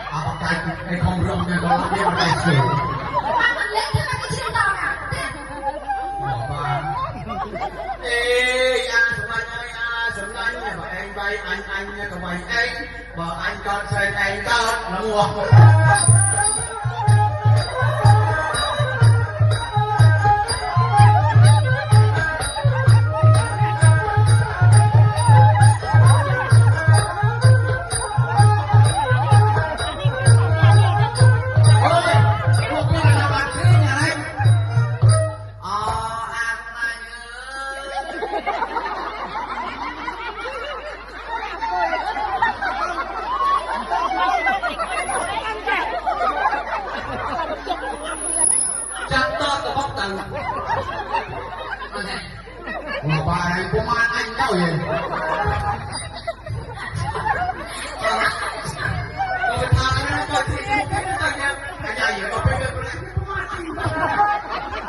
apakah kombrongnya kalau dia berhasil sebenarnya anh bay anh nha tụi mày ấy vợ anh con xây anh con nó mua Bà này công an anh đâu vậy?